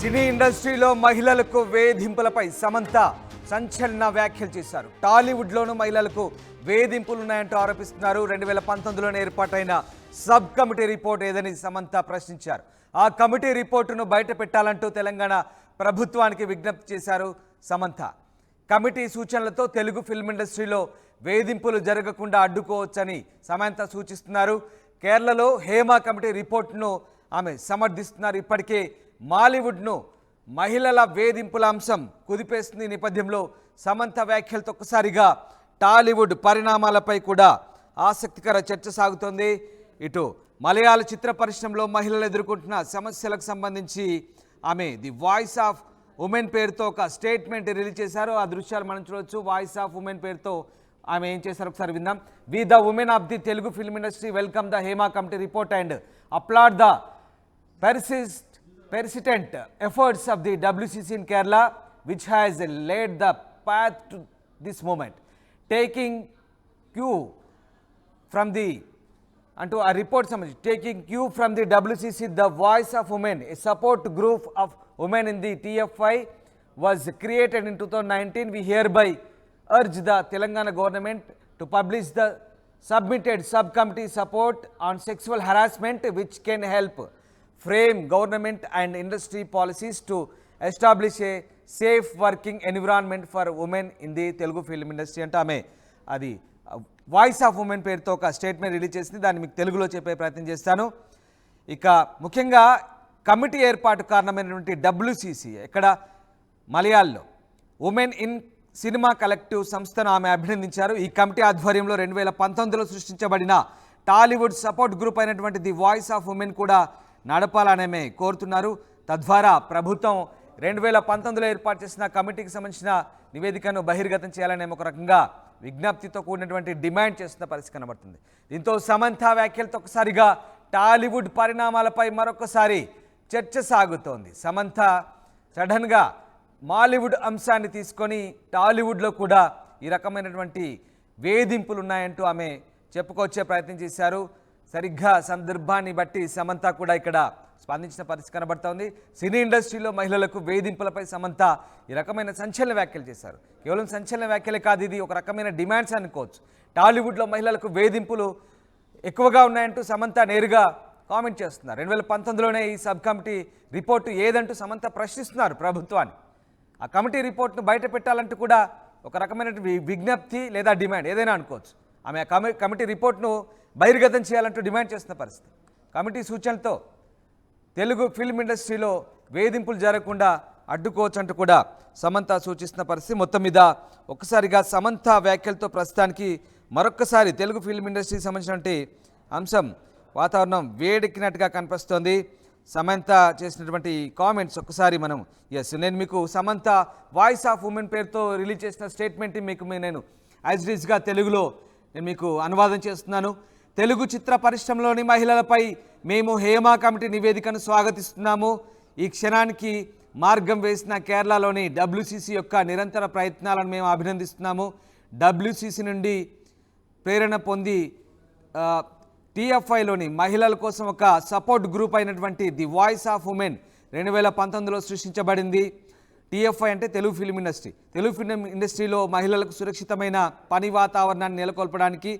సినీ ఇండస్ట్రీలో మహిళలకు వేధింపులపై సమంత సంచలన వ్యాఖ్యలు చేశారు. టాలీవుడ్లోనూ మహిళలకు వేధింపులున్నాయంటూ ఆరోపిస్తున్నారు. 2019లోనే ఏర్పాటైన సబ్ కమిటీ రిపోర్ట్ ఏదని సమంత ప్రశ్నించారు. ఆ కమిటీ రిపోర్టును బయట పెట్టాలంటూ తెలంగాణ ప్రభుత్వానికి విజ్ఞప్తి చేశారు సమంత. కమిటీ సూచనలతో తెలుగు ఫిల్మ్ ఇండస్ట్రీలో వేధింపులు జరగకుండా అడ్డుకోవచ్చని సమంత సూచిస్తున్నారు. కేరళలో హేమ కమిటీ రిపోర్టును ఆమె సమర్థిస్తున్నారు. ఇప్పటికే మాలీవుడ్ను మహిళల వేధింపుల అంశం కుదిపేస్తుంది. నేపథ్యంలో సమంత వ్యాఖ్యలతో ఒక్కసారిగా టాలీవుడ్ పరిణామాలపై కూడా ఆసక్తికర చర్చ సాగుతోంది. ఇటు మలయాళ చిత్ర పరిశ్రమలో మహిళలు ఎదుర్కొంటున్న సమస్యలకు సంబంధించి ఆమె ది వాయిస్ ఆఫ్ ఉమెన్ పేరుతో ఒక స్టేట్మెంట్ రిలీజ్ చేశారు. ఆ దృశ్యాలు మనం చూడవచ్చు. వాయిస్ ఆఫ్ ఉమెన్ పేరుతో ఆమె ఏం చేశారు ఒకసారి విందాం. We the women of the Telugu film industry welcome the Hema committee report and applaud the persistent efforts of the WCC in Kerala, which has laid the path to this moment. Taking cue from the taking cue from the WCC, the Voice of Women, a support group of women in the TFI, was created in 2019. We hereby urge the Telangana government to publish the submitted subcommittee support on sexual harassment, which can help frame government and industry policies to establish a safe working environment for women in the Telugu film industry. అంటే ఆమె అది voice of women పేరుతో ఒక statement release చేసింది. దాన్ని మీకు తెలుగులో చెప్పే ప్రయత్నం చేస్తాను. ఇక ముఖ్యంగా కమిటీ ఏర్పాటు కారణమైనటువంటి WCC ఇక్కడ మలయాళంలో ఉమెన్ ఇన్ సినిమా కలెక్టివ్ సంస్థను ఆమె అభినందించారు. ఈ కమిటీ ఆధ్వర్యంలో 2019లో సృష్టించబడిన టాలీవుడ్ సపోర్ట్ గ్రూప్ అయినటువంటి ది వాయిస్ ఆఫ్ ఉమెన్ కూడా నడపాలనే కోరుతున్నారు. తద్వారా ప్రభుత్వం 2019లో ఏర్పాటు చేసిన కమిటీకి సంబంధించిన నివేదికను బహిర్గతం చేయాలనే ఒక రకంగా విజ్ఞప్తితో కూడినటువంటి డిమాండ్ చేస్తున్న పరిస్థితి కనబడుతుంది. దీంతో సమంత వ్యాఖ్యలతో ఒకసారిగా టాలీవుడ్ పరిణామాలపై మరొకసారి చర్చ సాగుతోంది. సమంత సడన్గా మాలీవుడ్ అంశాన్ని తీసుకొని టాలీవుడ్లో కూడా ఈ రకమైనటువంటి వేధింపులు ఉన్నాయంటూ ఆమె చెప్పుకొచ్చే ప్రయత్నం చేశారు. సరిగ్గా సందర్భాన్ని బట్టి సమంత కూడా ఇక్కడ స్పందించిన పరిస్థితి కనబడుతోంది. సినీ ఇండస్ట్రీలో మహిళలకు వేధింపులపై సమంత ఈ రకమైన సంచలన వ్యాఖ్యలు చేశారు. కేవలం సంచలన వ్యాఖ్యలే కాదు, ఇది ఒక రకమైన డిమాండ్స్ అనుకోవచ్చు. టాలీవుడ్లో మహిళలకు వేధింపులు ఎక్కువగా ఉన్నాయంటూ సమంత నేరుగా కామెంట్ చేస్తున్నారు. 2019లోనే ఈ సబ్ కమిటీ రిపోర్టు ఏదంటూ సమంత ప్రశ్నిస్తున్నారు ప్రభుత్వాన్ని. ఆ కమిటీ రిపోర్ట్ను బయట పెట్టాలంటూ కూడా ఒక రకమైన విజ్ఞప్తి లేదా డిమాండ్ ఏదైనా అనుకోవచ్చు. ఆమె కమిటీ రిపోర్ట్ను బహిర్గతం చేయాలంటూ డిమాండ్ చేస్తున్న పరిస్థితి. కమిటీ సూచనలతో తెలుగు ఫిల్మ్ ఇండస్ట్రీలో వేధింపులు జరగకుండా అడ్డుకోవచ్చు అంటూ కూడా సమంత సూచిస్తున్న పరిస్థితి. మొత్తం మీద ఒక్కసారిగా సమంత వ్యాఖ్యలతో ప్రస్తుతానికి మరొక్కసారి తెలుగు ఫిల్మ్ ఇండస్ట్రీకి సంబంధించినటువంటి అంశం వాతావరణం వేడెక్కినట్టుగా కనిపిస్తోంది. సమంత చేసినటువంటి కామెంట్స్ ఒక్కసారి మనం నేను మీకు సమంత వాయిస్ ఆఫ్ ఉమెన్ పేరుతో రిలీజ్ చేసిన స్టేట్మెంట్ నేను యాజ్ ఇట్ ఈస్గా తెలుగులో నేను మీకు అనువాదం చేస్తున్నాను. తెలుగు చిత్ర పరిశ్రమలోని మహిళలపై మేము హేమ కమిటీ నివేదికను స్వాగతిస్తున్నాము. ఈ క్షణానికి మార్గం వేసిన కేరళలోని WCC యొక్క నిరంతర ప్రయత్నాలను మేము అభినందిస్తున్నాము. WCC నుండి ప్రేరణ పొంది TFIలోని మహిళల కోసం ఒక సపోర్ట్ గ్రూప్ అయినటువంటి ది వాయిస్ ఆఫ్ ఉమెన్ 2019లో సృష్టించబడింది. TFI అంటే Telugu film industry. Telugu film ఇండస్ట్రీలో మహిళలకు సురక్షితమైన పని వాతావరణాన్ని నెలకొల్పడానికి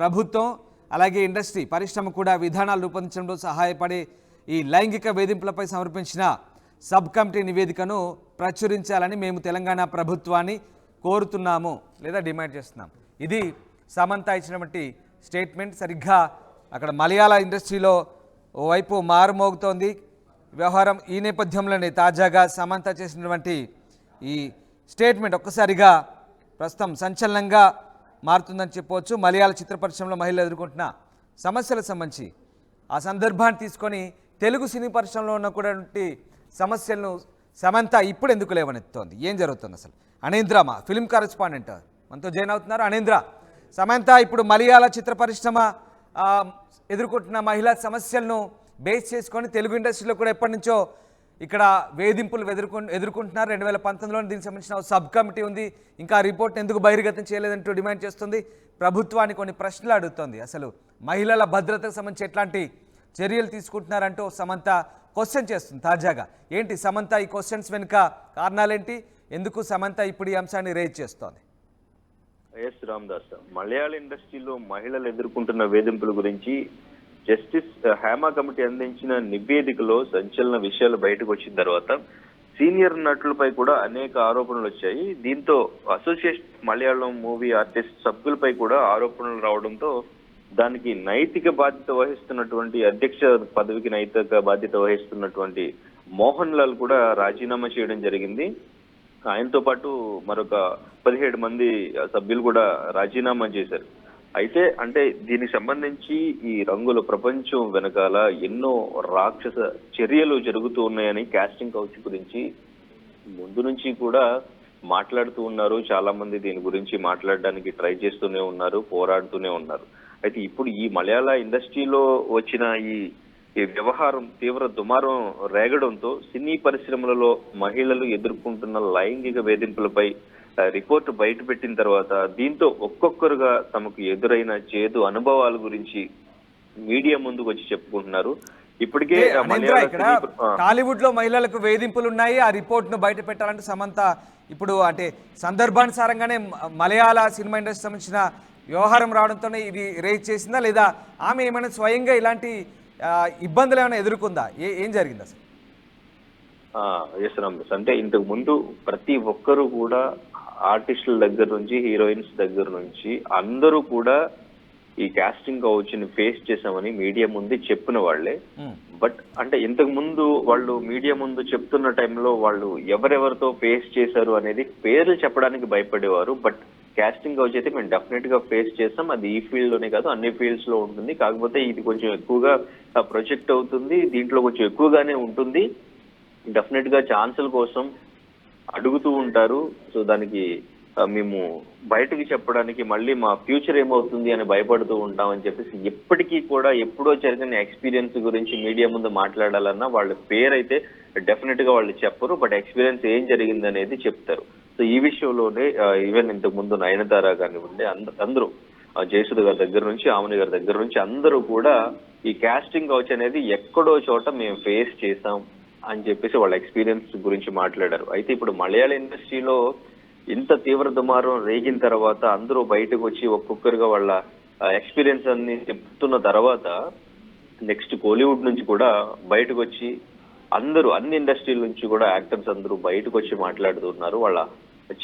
ప్రభుత్వం అలాగే ఇండస్ట్రీ పరిశ్రమ కూడా విధానాలు రూపొందించడంలో సహాయపడే ఈ లైంగిక వేధింపులపై సమర్పించిన సబ్ కమిటీ నివేదికను ప్రచురించాలని మేము తెలంగాణ ప్రభుత్వాన్ని కోరుతున్నాము లేదా డిమాండ్ చేస్తున్నాం. ఇది సమంత ఇచ్చినటువంటి స్టేట్మెంట్. సరిగ్గా అక్కడ మలయాళ ఇండస్ట్రీలో ఓవైపు మారుమోగుతోంది వ్యవహారం. ఈ నేపథ్యంలోనే తాజాగా సమంత చేసినటువంటి ఈ స్టేట్మెంట్ ఒక్కసారిగా ప్రస్తుతం సంచలనంగా మారుతుందని చెప్పవచ్చు. మలయాళ చిత్ర పరిశ్రమలో మహిళలు ఎదుర్కొంటున్న సమస్యలకు సంబంధించి ఆ సందర్భాన్ని తీసుకొని తెలుగు సినీ పరిశ్రమలో ఉన్నటువంటి సమస్యలను సమంత ఇప్పుడు ఎందుకు లేవనెత్తుతోంది, ఏం జరుగుతుంది అసలు? అనేంద్ర మా ఫిల్మ్ కరెస్పాండెంట్ మనతో జాయిన్ అవుతున్నారు. అనేంద్ర, సమంత ఇప్పుడు మలయాళ చిత్ర పరిశ్రమ ఎదుర్కొంటున్న మహిళా సమస్యలను బేస్ చేసుకొని తెలుగు ఇండస్ట్రీలో కూడా ఎప్పటి నుంచో ఇక్కడ వేధింపులు ఎదుర్కొంటున్నారు. 2019లో దీనికి సంబంధించిన సబ్ కమిటీ ఉంది. ఇంకా రిపోర్ట్ ఎందుకు బహిర్గతం చేయలేదంటూ డిమాండ్ చేస్తుంది. ప్రభుత్వాన్ని కొన్ని ప్రశ్నలు అడుగుతోంది. అసలు మహిళల భద్రతకు సంబంధించి ఎట్లాంటి చర్యలు తీసుకుంటున్నారంటూ సమంత క్వశ్చన్ చేస్తుంది తాజాగా. ఏంటి సమంత ఈ క్వశ్చన్స్ వెనుక కారణాలేంటి, ఎందుకు సమంత ఇప్పుడు ఈ అంశాన్ని రేజ్ చేస్తోంది? ఎస్ రామదాస్, మలయాళ ఇండస్ట్రీలో మహిళలు ఎదుర్కొంటున్న వేధింపుల గురించి జస్టిస్ హేమా కమిటీ అందించిన నివేదికలో సంచలన విషయాలు బయటకు వచ్చిన తర్వాత సీనియర్ నటులపై కూడా అనేక ఆరోపణలు వచ్చాయి. దీంతో అసోసియేషన్ మలయాళం మూవీ ఆర్టిస్ట్ సభ్యులపై కూడా ఆరోపణలు రావడంతో దానికి నైతిక బాధ్యత వహిస్తున్నటువంటి అధ్యక్ష పదవికి నైతిక బాధ్యత వహిస్తున్నటువంటి మోహన్ లాల్ కూడా రాజీనామా చేయడం జరిగింది. ఆయనతో పాటు మరొక 17 మంది సభ్యులు కూడా రాజీనామా చేశారు. అయితే అంటే దీనికి సంబంధించి ఈ రంగుల ప్రపంచం వెనకాల ఎన్నో రాక్షస చర్యలు జరుగుతూ ఉన్నాయని కాస్టింగ్ కౌచ్ గురించి ముందు నుంచి కూడా మాట్లాడుతూ ఉన్నారు. చాలా మంది దీని గురించి మాట్లాడడానికి ట్రై చేస్తూనే ఉన్నారు, పోరాడుతూనే ఉన్నారు. అయితే ఇప్పుడు ఈ మలయాళ ఇండస్ట్రీలో వచ్చిన ఈ వ్యవహారం తీవ్ర దుమారం రేగడంతో సినీ పరిశ్రమలలో మహిళలు ఎదుర్కొంటున్న లైంగిక వేధింపులపై రిపోర్టు బయట పెట్టిన తర్వాత దీంతో ఒక్కొక్కరుగా తమకు ఎదురైన చేదు అనుభవాల గురించి మీడియా ముందుకు వచ్చి చెప్పుకుంటున్నారు. ఇప్పటికే టాలీవుడ్ లో మహిళలకు వేధింపులు ఉన్నాయి, ఆ రిపోర్ట్ ను బయట పెట్టాలంటే సమంత ఇప్పుడు అంటే సందర్భానుసారంగానే మలయాళ సినిమా ఇండస్ట్రీ సంబంధించిన వ్యవహారం రావడంతోనే ఇది రేజ్ చేసిందా, లేదా ఆమె ఏమైనా స్వయంగా ఇలాంటి ఇబ్బందులు ఏమైనా ఎదుర్కొందా, ఏం జరిగింది అసలు? ఎస్ రామదాస్, అంటే ఇంతకు ముందు ప్రతి ఒక్కరు కూడా ఆర్టిస్టుల దగ్గర నుంచి హీరోయిన్స్ దగ్గర నుంచి అందరూ కూడా ఈ కాస్టింగ్ కౌచ్ ని ఫేస్ చేశామని మీడియా ముందు చెప్పిన వాళ్లే. బట్ అంటే ఇంతకు ముందు వాళ్ళు మీడియా ముందు చెప్తున్న టైంలో వాళ్ళు ఎవరెవరితో ఫేస్ చేశారు అనేది పేర్లు చెప్పడానికి భయపడేవారు. బట్ కాస్టింగ్ కౌచ్ అయితే మేము డెఫినెట్ గా ఫేస్ చేస్తాం, అది ఈ ఫీల్డ్ లోనే కాదు అన్ని ఫీల్డ్స్ లో ఉంటుంది. కాకపోతే ఇది కొంచెం ఎక్కువగా ప్రొజెక్ట్ అవుతుంది, దీంట్లో కొంచెం ఎక్కువగానే ఉంటుంది. డెఫినెట్ గా ఛాన్సుల కోసం అడుగుతూ ఉంటారు. సో దానికి మేము బయటకు చెప్పడానికి మళ్ళీ మా ఫ్యూచర్ ఏమవుతుంది అని భయపడుతూ ఉంటామని చెప్పేసి ఎప్పటికీ కూడా ఎప్పుడో జరిగిన ఎక్స్పీరియన్స్ గురించి మీడియా ముందు మాట్లాడాలన్నా వాళ్ళ పేరైతే డెఫినెట్ గా వాళ్ళు చెప్పరు, బట్ ఎక్స్పీరియన్స్ ఏం జరిగింది అనేది చెప్తారు. సో ఈ విషయంలోనే ఈవెన్ ఇంతకు ముందు నయనతార కానివ్వండి అందరూ జయసుధ గారి దగ్గర నుంచి ఆమని గారి దగ్గర నుంచి అందరూ కూడా ఈ కాస్టింగ్ కౌచ్ అనేది ఎక్కడో చోట మేము ఫేస్ చేసాం అని చెప్పేసి వాళ్ళ ఎక్స్పీరియన్స్ గురించి మాట్లాడారు. అయితే ఇప్పుడు మలయాళ ఇండస్ట్రీలో ఇంత తీవ్ర దుమారం రేగిన తర్వాత అందరూ బయటకు వచ్చి ఒక్కొక్కరుగా వాళ్ళ ఎక్స్పీరియన్స్ అన్ని చెప్తున్న తర్వాత నెక్స్ట్ కోలీవుడ్ నుంచి కూడా బయటకు వచ్చి అందరూ అన్ని ఇండస్ట్రీల నుంచి కూడా యాక్టర్స్ అందరూ బయటకు వచ్చి మాట్లాడుతున్నారు. వాళ్ళ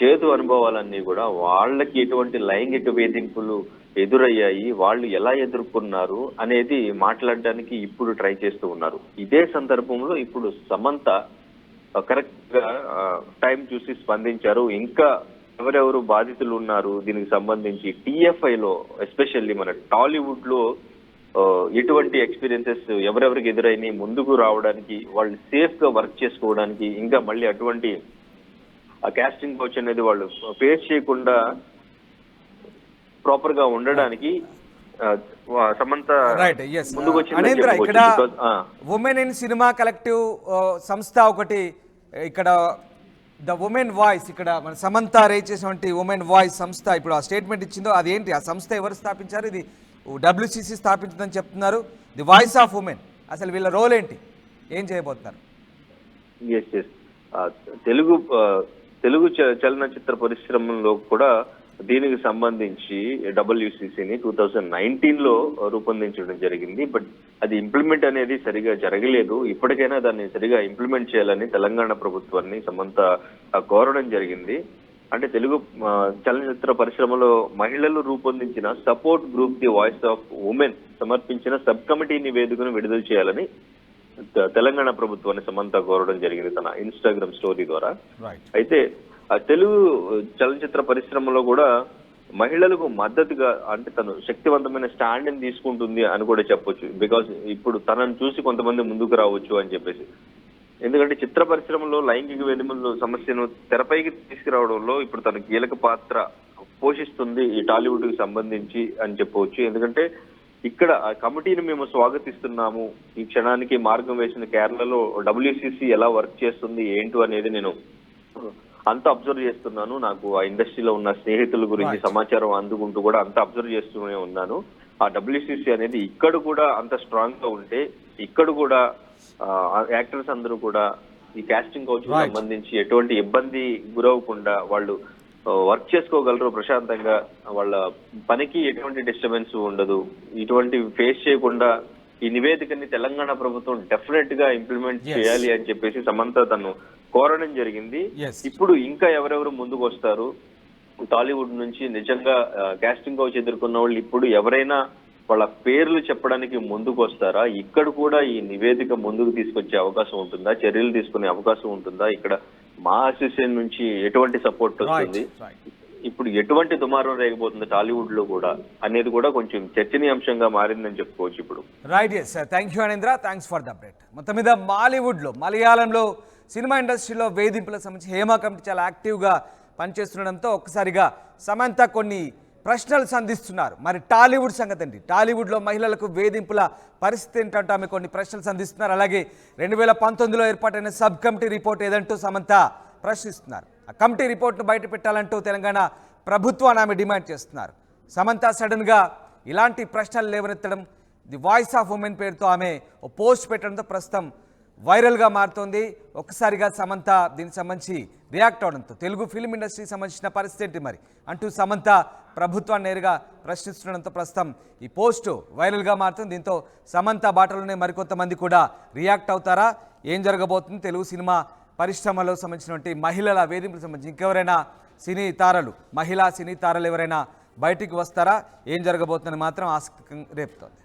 చేదు అనుభవాలన్నీ కూడా వాళ్ళకి ఎటువంటి లైంగిక వేధింపులు ఎదురయ్యాయి, వాళ్ళు ఎలా ఎదుర్కొన్నారు అనేది మాట్లాడడానికి ఇప్పుడు ట్రై చేస్తూ ఉన్నారు. ఇదే సందర్భంలో ఇప్పుడు సమంత కరెక్ట్ గా టైం చూసి స్పందించారు. ఇంకా ఎవరెవరు బాధితులు ఉన్నారు దీనికి సంబంధించి TFI లో ఎస్పెషల్లీ మన టాలీవుడ్ లో ఎటువంటి ఎక్స్పీరియన్సెస్ ఎవరెవరికి ఎదురైనాయి ముందుకు రావడానికి, వాళ్ళు సేఫ్ గా వర్క్ చేసుకోవడానికి, ఇంకా మళ్ళీ అటువంటి ఆ కాస్టింగ్ కౌచ్ అనేది వాళ్ళు ఫేస్ చేయకుండా ప్రాపర్ గా ఉండడానికి సమంత ముందుకు వచ్చింది. ఇక్కడ ఉమెన్ ఇన్ సినిమా కలెక్టివ్ సంస్థ ఒకటి, ఇక్కడ ద ఉమెన్ వాయిస్, ఇక్కడ మన సమంత రేజ్ చేసినటువంటి ఉమెన్ వాయిస్ సంస్థ ఇప్పుడు ఆ స్టేట్మెంట్ ఇచ్చిందో అదేంటి, ఆ సంస్థ ఎవరు స్థాపించారు? ఇది WCC స్థాపించిందని చెప్తున్నారు. ది వాయిస్ ఆఫ్ ఉమెన్, అసలు వీళ్ళ రోల్ ఏంటి, ఏం చేయబోతున్నారు? తెలుగు చలనచిత్ర పరిశ్రమలో కూడా దీనికి సంబంధించి WCCని 2019 లో రూపొందించడం జరిగింది. బట్ అది ఇంప్లిమెంట్ అనేది సరిగా జరగలేదు. ఇప్పటికైనా దాన్ని సరిగా ఇంప్లిమెంట్ చేయాలని తెలంగాణ ప్రభుత్వాన్ని సమంత కోరడం జరిగింది. అంటే తెలుగు చలనచిత్ర పరిశ్రమలో మహిళలు రూపొందించిన support group the voice of women సమర్పించిన సబ్ కమిటీ నివేదికను విడుదల చేయాలని తెలంగాణ ప్రభుత్వాన్ని సమంత కోరడం జరిగింది తన ఇన్స్టాగ్రామ్ స్టోరీ ద్వారా. అయితే తెలుగు చలనచిత్ర పరిశ్రమలో కూడా మహిళలకు మద్దతుగా అంటే తను శక్తివంతమైన స్టాండ్ ని తీసుకుంటుంది అని కూడా చెప్పొచ్చు. బికాస్ ఇప్పుడు తనను చూసి కొంతమంది ముందుకు రావచ్చు అని చెప్పేసి. ఎందుకంటే చిత్ర పరిశ్రమలో లైంగిక వేధింపుల సమస్యను తెరపైకి తీసుకురావడంలో ఇప్పుడు తన కీలక పాత్ర పోషిస్తుంది ఈ టాలీవుడ్ కి సంబంధించి అని చెప్పవచ్చు. ఎందుకంటే ఇక్కడ ఆ కమిటీని మేము స్వాగతిస్తున్నాము, ఈ క్షణానికి మార్గం వేసిన కేరళలో WCC ఎలా వర్క్ చేస్తుంది ఏంటో అనేది నేను అంత అబ్జర్వ్ చేస్తున్నాను. నాకు ఆ ఇండస్ట్రీలో ఉన్న స్నేహితుల గురించి సమాచారం అందుకుంటూ కూడా అంత అబ్జర్వ్ చేస్తూనే ఉన్నాను. ఆ WCC అనేది ఇక్కడ కూడా అంత స్ట్రాంగ్ గా ఉంటే ఇక్కడ కూడా యాక్టర్స్ అందరూ కూడా ఈ కాస్టింగ్ కౌచ్ సంబంధించి ఎటువంటి ఇబ్బంది గురవకుండా వాళ్ళు వర్క్ చేసుకోగలరు ప్రశాంతంగా, వాళ్ళ పనికి ఎటువంటి డిస్టర్బెన్స్ ఉండదు, ఇటువంటి ఫేస్ చేయకుండా ఈ నివేదికని తెలంగాణ ప్రభుత్వం డెఫినెట్ గా ఇంప్లిమెంట్ చేయాలి అని చెప్పేసి సమంత తను కోరడం జరిగింది. ఇప్పుడు ఇంకా ఎవరెవరు ముందుకు వస్తారు టాలీవుడ్ నుంచి నిజంగా కాస్టింగ్ కౌచ్ ఎదుర్కొన్న వాళ్ళు ఇప్పుడు ఎవరైనా వాళ్ళ పేర్లు చెప్పడానికి ముందుకు వస్తారా? ఇక్కడ కూడా ఈ నివేదిక ముందుకు తీసుకొచ్చే అవకాశం ఉంటుందా? చర్యలు తీసుకునే అవకాశం ఉంటుందా? ఇక్కడ మా అసోసియేషన్ నుంచి ఎటువంటి సపోర్ట్ వస్తుంది? ఇప్పుడు ఎటువంటి దుమారం రేగబోతుంది టాలీవుడ్ లో కూడా అనేది కూడా కొంచెం చర్చనీయాంశంగా మారిందని చెప్పుకోవచ్చు ఇప్పుడు. Right, yes sir, thank you Anindra, thanks for the update. మొత్తం మీద మాలీవుడ్లో మలయాళంలో సినిమా ఇండస్ట్రీలో వేధింపులకు సంబంధించి హేమా కమిటీ చాలా యాక్టివ్గా పనిచేస్తుండడంతో ఒక్కసారిగా సమంత కొన్ని ప్రశ్నలు సంధిస్తున్నారు. మరి టాలీవుడ్ సంగతి అండి, టాలీవుడ్లో మహిళలకు వేధింపుల పరిస్థితి ఏంటంటే ఆమె కొన్ని ప్రశ్నలు సంధిస్తున్నారు. అలాగే 2019లో ఏర్పాటైన సబ్ కమిటీ రిపోర్ట్ ఏదంటూ సమంత ప్రశ్నిస్తున్నారు. ఆ కమిటీ రిపోర్ట్ను బయట పెట్టాలంటూ తెలంగాణ ప్రభుత్వాన్ని ఆమె డిమాండ్ చేస్తున్నారు. సమంత సడన్గా ఇలాంటి ప్రశ్నలు లేవనెత్తడం, ది వాయిస్ ఆఫ్ ఉమెన్ పేరుతో ఆమె ఓ పోస్ట్ పెట్టడంతో ప్రస్తుతం వైరల్గా మారుతోంది. ఒక్కసారిగా సమంత దీనికి సంబంధించి రియాక్ట్ అవడంతో తెలుగు ఫిల్మ్ ఇండస్ట్రీకి సంబంధించిన పరిస్థితి ఏంటి మరి అంటూ సమంత ప్రభుత్వాన్ని నేరుగా ప్రశ్నిస్తుండడంతో ప్రస్తుతం ఈ పోస్టు వైరల్గా మారుతుంది. దీంతో సమంత బాటలోనే మరికొంతమంది కూడా రియాక్ట్ అవుతారా? ఏం జరగబోతుంది? తెలుగు సినిమా పరిశ్రమలో సంబంధించినటువంటి మహిళల వేధింపులకు సంబంధించి ఇంకెవరైనా సినీ తారలు, మహిళా సినీ తారలు ఎవరైనా బయటికి వస్తారా? ఏం జరగబోతుందని మాత్రం ఆసక్తి రేపుతోంది.